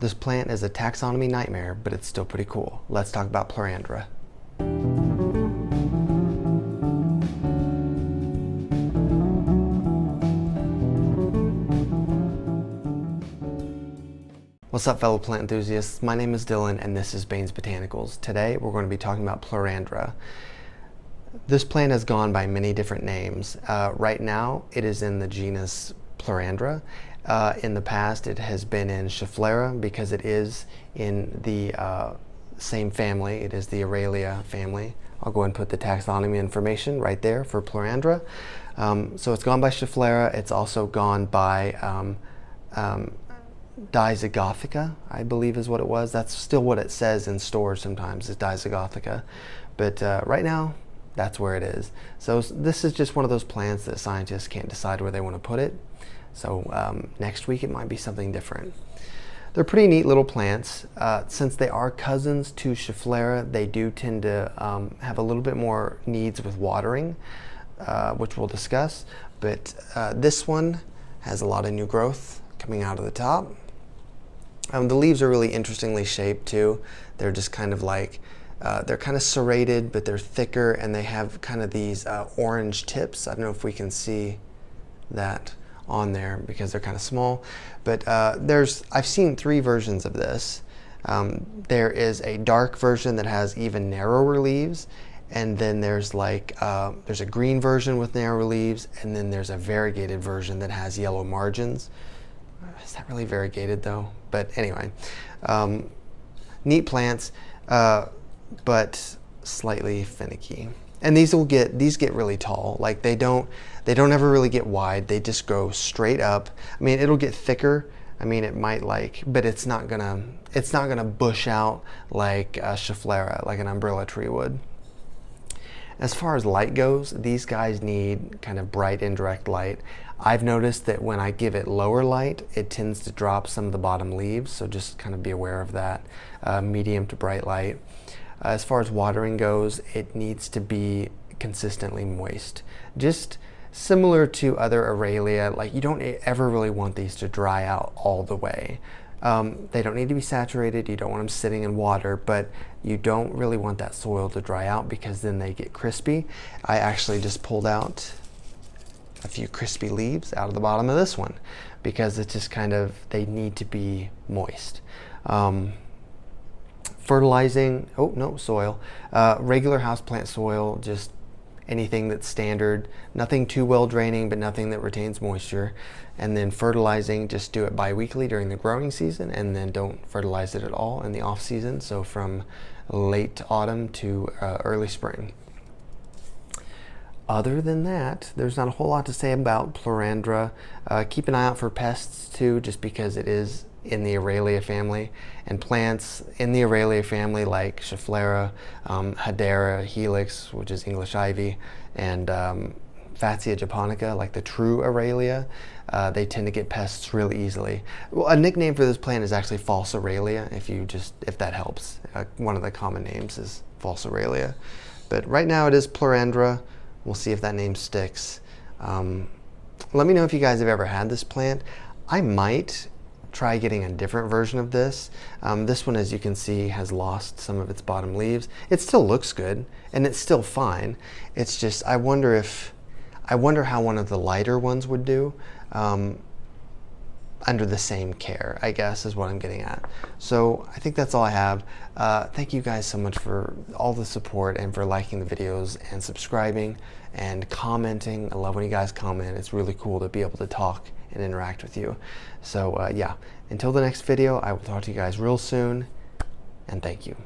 This plant is a taxonomy nightmare, but it's still pretty cool. Let's talk about Plerandra. What's up, fellow plant enthusiasts? My name is Dylan and this is Bane's Botanicals. Today we're going to be talking about Plerandra. This plant has gone by many different names. Right now it is in the genus Plerandra. In the past it has been in Schefflera because it is in the same family. It is the Aralia family. I'll go ahead and put the taxonomy information right there for Plerandra. So it's gone by Schefflera. It's also gone by Dizygotheca, I believe is what it was. That's still what it says in stores sometimes, is Dizygotheca. But right now, that's where it is. So this is just one of those plants that scientists can't decide where they want to put it. So next week it might be something different. They're pretty neat little plants. Since they are cousins to Schefflera, they do tend to have a little bit more needs with watering, which we'll discuss. But this one has a lot of new growth coming out of the top. The leaves are really interestingly shaped too. They're just kind of like, they're kind of serrated, but they're thicker, and they have kind of these orange tips. I don't know if we can see that on there because they're kind of small, but I've seen 3 versions of this. There is a dark version that has even narrower leaves, and then there's like there's a green version with narrow leaves, and then there's a variegated version that has yellow margins. Is that really variegated though? But anyway, neat plants, but slightly finicky. And these get really tall. Like they don't ever really get wide. They just go straight up. I mean, it'll get thicker. I mean, it might but it's not gonna bush out like a Schefflera, like an umbrella tree would. As far as light goes, these guys need kind of bright indirect light. I've noticed that when I give it lower light, it tends to drop some of the bottom leaves, so just kind of be aware of that. Medium to bright light. As far as watering goes, it needs to be consistently moist. Just similar to other Aralia, like you don't ever really want these to dry out all the way. They don't need to be saturated. You don't want them sitting in water, but you don't really want that soil to dry out because then they get crispy. I actually just pulled out a few crispy leaves out of the bottom of this one because it's just kind of, they need to be moist. Fertilizing, soil. Regular houseplant soil, just anything that's standard, nothing too well draining, but nothing that retains moisture. And then fertilizing, just do it bi-weekly during the growing season, and then don't fertilize it at all in the off season. So from late autumn to early spring. Other than that, there's not a whole lot to say about Plerandra. Keep an eye out for pests too, just because it is in the Aralia family, and plants in the Aralia family like Schefflera, Hedera, Helix, which is English ivy, and Fatsia japonica, like the true Aralia, they tend to get pests really easily. Well, a nickname for this plant is actually false Aralia, if that helps. One of the common names is false Aralia. But right now it is Plerandra. We'll see if that name sticks. Let me know if you guys have ever had this plant. I might try getting a different version of this. This one, as you can see, has lost some of its bottom leaves. It still looks good and it's still fine. It's just, I wonder how one of the lighter ones would do under the same care, I guess, is what I'm getting at. So I think that's all I have. Thank you guys so much for all the support and for liking the videos and subscribing and commenting. I love when you guys comment. It's really cool to be able to talk and interact with you. So yeah, until the next video, I will talk to you guys real soon, and thank you.